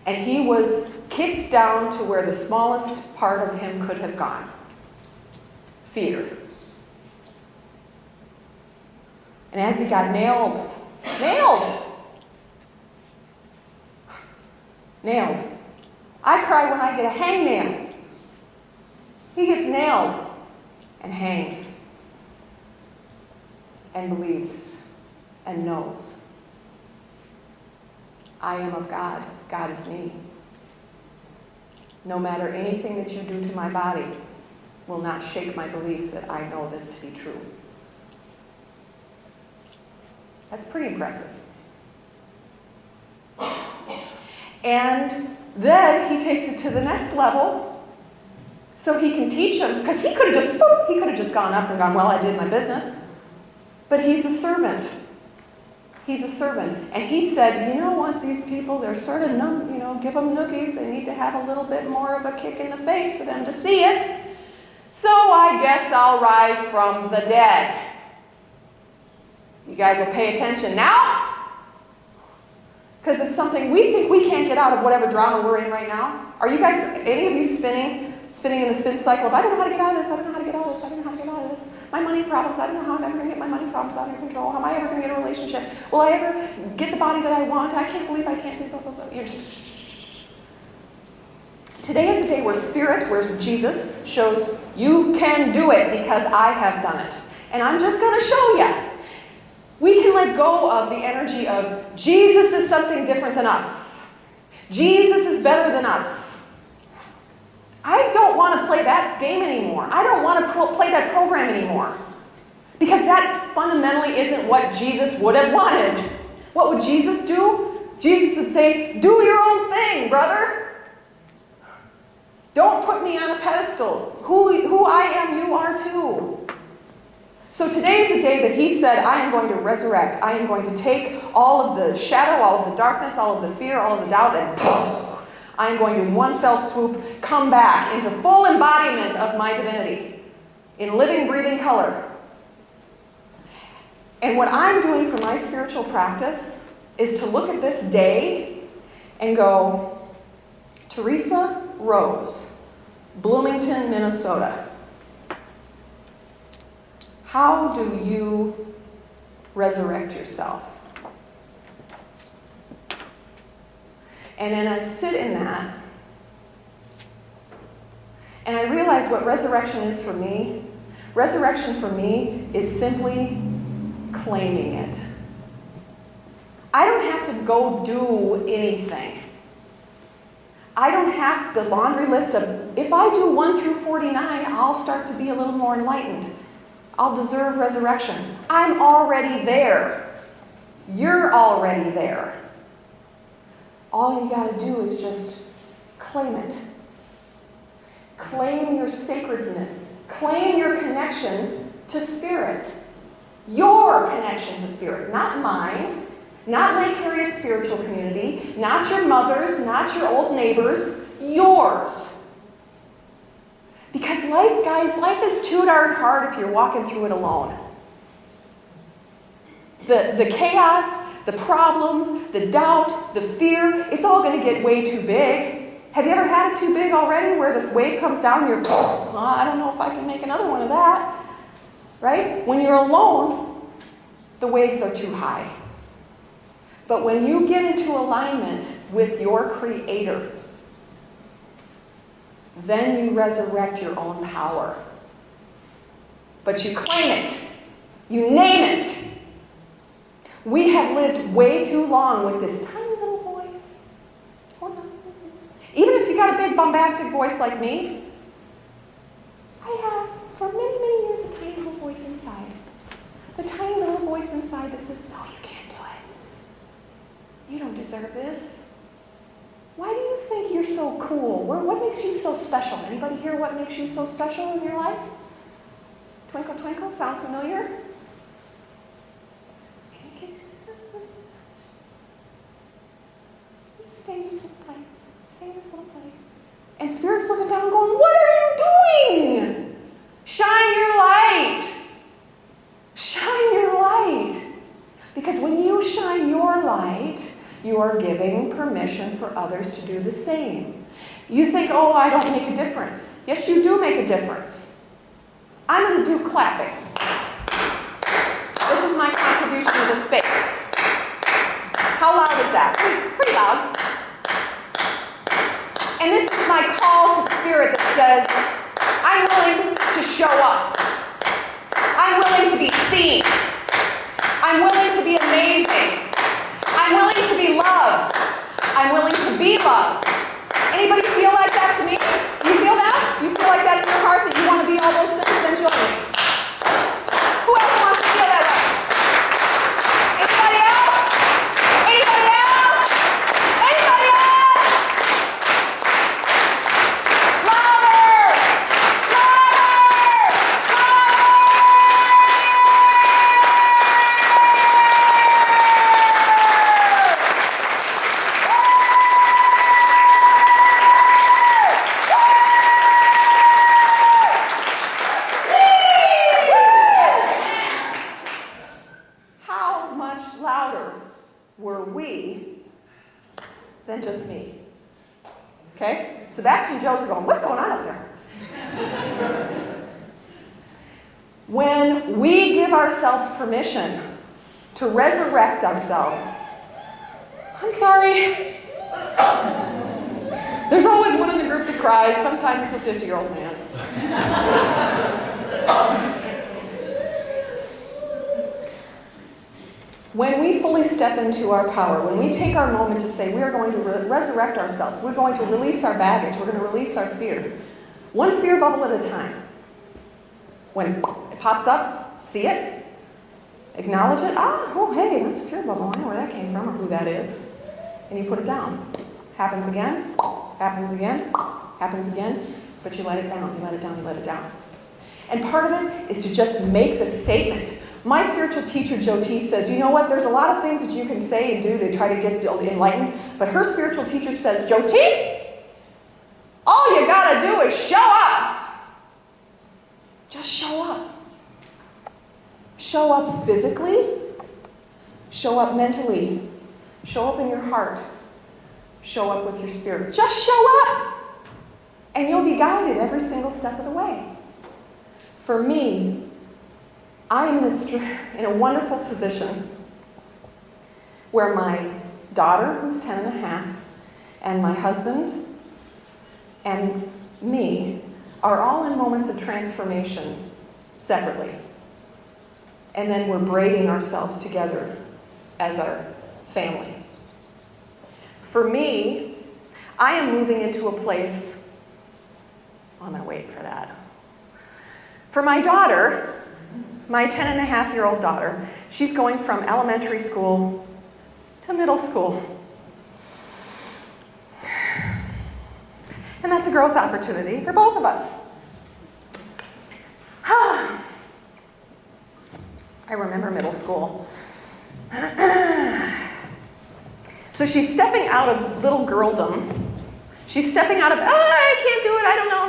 And he was kicked down to where the smallest part of him could have gone. Fear. And as he got nailed, I cry when I get a hangnail. He gets nailed and hangs and believes and knows. I am of God. God is me. No matter anything that you do to my body will not shake my belief that I know this to be true. That's pretty impressive. And then he takes it to the next level so he can teach him, because he could have just gone up and gone, well, I did my business. But he's a servant. He's a servant. And he said, you know what, these people, they're sort of numb, give them noogies. They need to have a little bit more of a kick in the face for them to see it. So I guess I'll rise from the dead. You guys will pay attention now? Because it's something we think we can't get out of whatever drama we're in right now. Are you guys, any of you spinning in the spin cycle of, I don't know how to get out of this, I don't know how to get out of this, I don't know how to get out of this. My money problems, I don't know how I'm ever going to get my money problems under control. How am I ever going to get a relationship? Will I ever get the body that I want? I can't believe I can't do blah, blah, blah. Today is a day where Spirit, where Jesus shows you can do it because I have done it. And I'm just going to show you. We can let go of the energy of Jesus is something different than us. Jesus is better than us. I don't want to play that game anymore. I don't want to play that program anymore. Because that fundamentally isn't what Jesus would have wanted. What would Jesus do? Jesus would say, do your own thing, brother. Don't put me on a pedestal. Who I am, you are too. So today is the day that he said, I am going to resurrect. I am going to take all of the shadow, all of the darkness, all of the fear, all of the doubt, and I am going to, in one fell swoop, come back into full embodiment of my divinity in living, breathing color. And what I'm doing for my spiritual practice is to look at this day and go, Theresa Rose, Bloomington, Minnesota. How do you resurrect yourself? And then I sit in that, and I realize what resurrection is for me. Resurrection for me is simply claiming it. I don't have to go do anything. I don't have the laundry list of, if I do 1 through 49, I'll start to be a little more enlightened. I'll deserve resurrection. I'm already there. You're already there. All you got to do is just claim it. Claim your sacredness. Claim your connection to Spirit. Your connection to Spirit, not mine, not Lake Harriet Spiritual Community, not your mother's, not your old neighbor's, yours. Because life, guys, life is too darn hard if you're walking through it alone. The chaos, the problems, the doubt, the fear, it's all going to get way too big. Have you ever had it too big already where the wave comes down and you're, I don't know if I can make another one of that. Right? When you're alone, the waves are too high. But when you get into alignment with your Creator, then you resurrect your own power. But you claim it. You name it. We have lived way too long with this tiny little voice. Even if you got a big bombastic voice like me, I have for many, many years a tiny little voice inside. The tiny little voice inside that says, no, you can't do it. You don't deserve this. Why do you think you're so cool? What makes you so special? Anybody here what makes you so special in your life? Twinkle, twinkle, sound familiar? Stay in this little place. Stay in this little place. And Spirit's looking down going, what are you doing? Shine your light. Shine your light. Because when you shine your light, you are you're giving permission for others to do the same. You think, oh, I don't make a difference. Yes, you do make a difference. I'm going to do clapping. This is my contribution to the space. How loud is that? Pretty loud. And this is my call to spirit that says, I'm willing to show up. I'm willing to be seen. I'm willing to be amazing. I'm willing to be loved. I'm willing to be loved. Anybody feel like that to me? Do you feel that? Do you feel like that in your heart, that you want to be all those things? Then join me. Who else wants to feel that way? Anybody else? Anybody else? Anybody else? Louder! Louder! How much louder were we than just me? Okay? Sebastian and Joseph are going, what's going on up there? When we give ourselves permission to resurrect ourselves, I'm sorry. There's always one in the group that cries. Sometimes it's a 50-year-old man. When we fully step into our power, when we take our moment to say we are going to resurrect ourselves, we're going to release our baggage, we're going to release our fear, one fear bubble at a time. When it pops up, see it, acknowledge it. Oh, hey, that's a fear bubble. I know where that came from or who that is. And you put it down. Happens again, happens again, happens again, but you let it down, you let it down, you let it down. And part of it is to just make the statement. My spiritual teacher, Joe T, says, you know what, there's a lot of things that you can say and do to try to get enlightened, but her spiritual teacher says, Joe T, all you gotta do is show up. Just show up. Show up physically, show up mentally, show up in your heart, show up with your spirit. Just show up, and you'll be guided every single step of the way. For me, I am in a wonderful position where my daughter, who's 10 and a half, and my husband and me are all in moments of transformation separately. And then we're braiding ourselves together as our family. For me, I am moving into a place, I'm going to wait for that. For my daughter, my 10-and-a-half-year-old daughter, she's going from elementary school to middle school. And that's a growth opportunity for both of us. I remember middle school. So she's stepping out of little girldom. She's stepping out of, I can't do it, I don't know,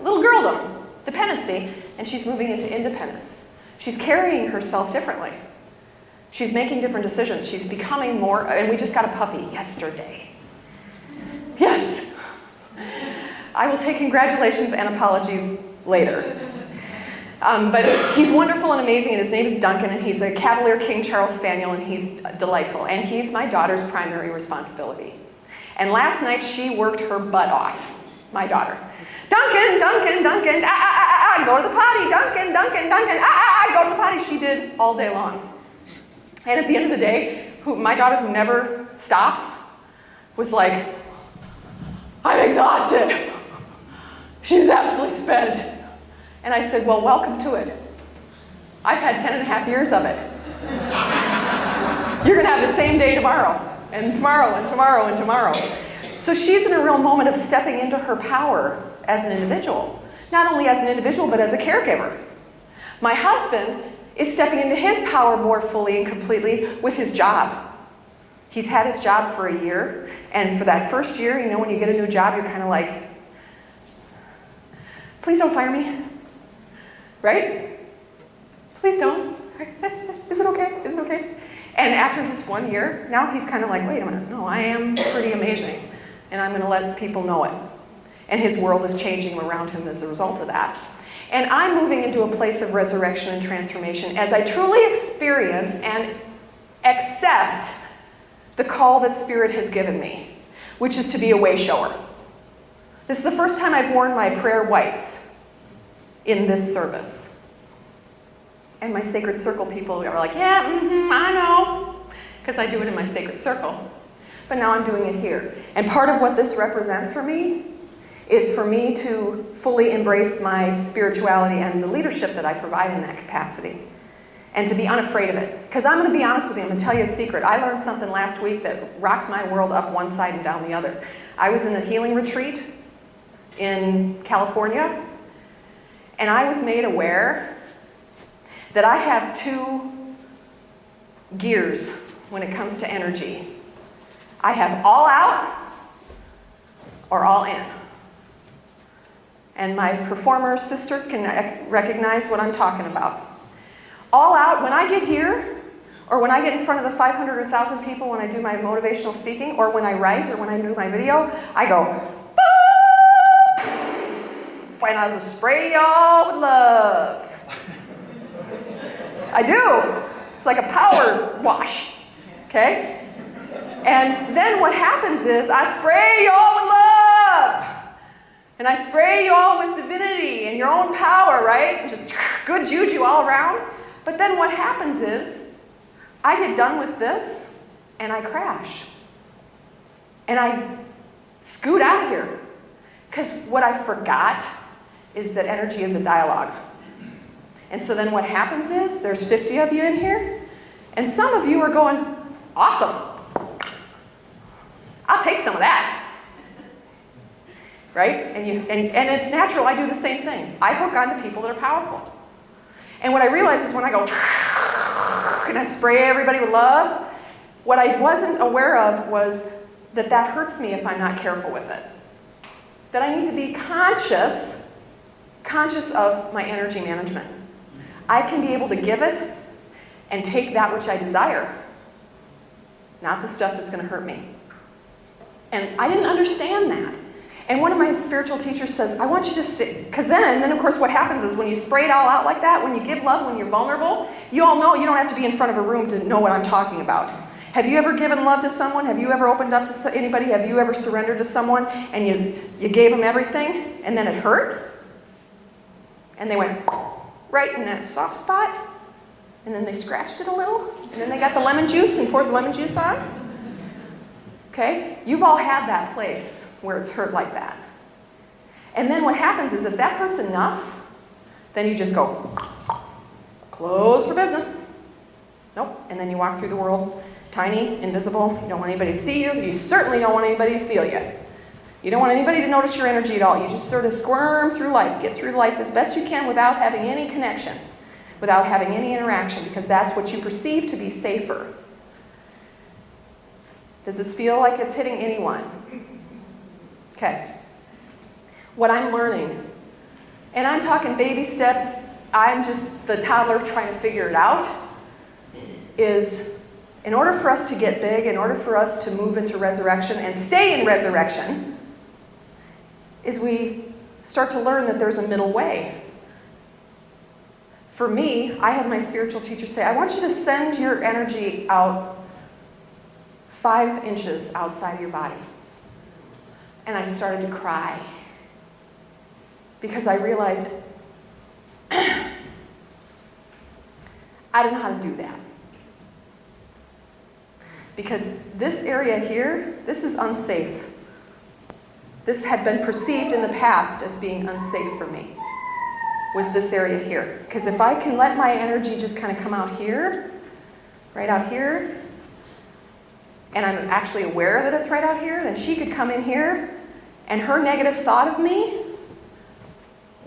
little girldom, dependency, and she's moving into independence. She's carrying herself differently. She's making different decisions. She's becoming more, and we just got a puppy yesterday. Yes. I will take congratulations and apologies later. But he's wonderful and amazing, and his name is Duncan, and he's a Cavalier King Charles Spaniel, and he's delightful. And he's my daughter's primary responsibility. And last night, she worked her butt off, my daughter. Duncan, Duncan, Duncan, go to the potty. Duncan, Duncan, Duncan, go to the potty. She did all day long. And at the end of the day, my daughter, who never stops, was like, I'm exhausted. She was absolutely spent. And I said, well, welcome to it. I've had 10 and a half years of it. You're going to have the same day tomorrow, and tomorrow, and tomorrow, and tomorrow. So she's in a real moment of stepping into her power as an individual. Not only as an individual, but as a caregiver. My husband is stepping into his power more fully and completely with his job. He's had his job for a year, and for that first year, you know, when you get a new job, you're kind of like, please don't fire me. Right? Please don't. Is it okay? Is it okay? And after this 1 year, now he's kind of like, wait a minute, no, I am pretty amazing. And I'm going to let people know it. And his world is changing around him as a result of that. And I'm moving into a place of resurrection and transformation as I truly experience and accept the call that Spirit has given me, which is to be a way shower. This is the first time I've worn my prayer whites in this service. And my Sacred Circle people are like, yeah, I know, because I do it in my Sacred Circle. But now I'm doing it here. And part of what this represents for me is for me to fully embrace my spirituality and the leadership that I provide in that capacity. And to be unafraid of it. Because I'm going to be honest with you, I'm going to tell you a secret. I learned something last week that rocked my world up one side and down the other. I was in a healing retreat in California, and I was made aware that I have 2 gears when it comes to energy. I have all out or all in. And my performer sister can recognize what I'm talking about. All out, when I get here, or when I get in front of the 500 or 1,000 people when I do my motivational speaking, or when I write, or when I do my video, I go, and I'll just spray y'all with love. I do. It's like a power wash, okay? And then what happens is I spray y'all with love. And I spray you all with divinity and your own power, right? And just good juju all around. But then what happens is I get done with this and I crash. And I scoot out of here. Because what I forgot is that energy is a dialogue. And so then what happens is there's 50 of you in here, and some of you are going, awesome. I'll take some of that. Right? And it's natural, I do the same thing. I hook onto people that are powerful. And what I realize is when I go, and I spray everybody with love, what I wasn't aware of was that hurts me if I'm not careful with it. That I need to be conscious of my energy management. I can be able to give it and take that which I desire, not the stuff that's going to hurt me. And I didn't understand that. And one of my spiritual teachers says, I want you to sit, because then of course what happens is when you spray it all out like that, when you give love, when you're vulnerable, you all know you don't have to be in front of a room to know what I'm talking about. Have you ever given love to someone? Have you ever opened up to anybody? Have you ever surrendered to someone and you gave them everything and then it hurt? And they went right in that soft spot, and then they scratched it a little, and then they got the lemon juice and poured the lemon juice on? Okay? You've all had that place where it's hurt like that. And then what happens is if that hurts enough, then you just go, close for business. Nope. And then you walk through the world, tiny, invisible. You don't want anybody to see you. You certainly don't want anybody to feel you. You don't want anybody to notice your energy at all. You just sort of squirm through life, get through life as best you can without having any connection, without having any interaction, because that's what you perceive to be safer. Does this feel like it's hitting anyone? Okay. What I'm learning, and I'm talking baby steps, I'm just the toddler trying to figure it out, is in order for us to get big, in order for us to move into resurrection and stay in resurrection, is we start to learn that there's a middle way. For me, I had my spiritual teacher say, I want you to send your energy out 5 inches outside your body. And I started to cry. Because I realized, I don't know how to do that. Because this area here, this is unsafe. This had been perceived in the past as being unsafe for me, was this area here. Because if I can let my energy just kind of come out here, right out here, and I'm actually aware that it's right out here, then she could come in here, and her negative thought of me,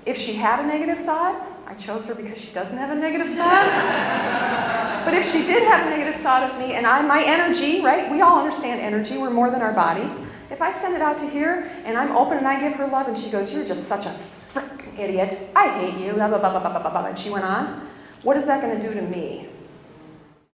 if she had a negative thought, I chose her because she doesn't have a negative thought. But if she did have a negative thought of me, and my energy, right? We all understand energy. We're more than our bodies. If I send it out to here, and I'm open and I give her love, and she goes, you're just such a frickin' idiot. I hate you, blah, blah, blah, blah, blah, blah, blah, and she went on. What is that going to do to me?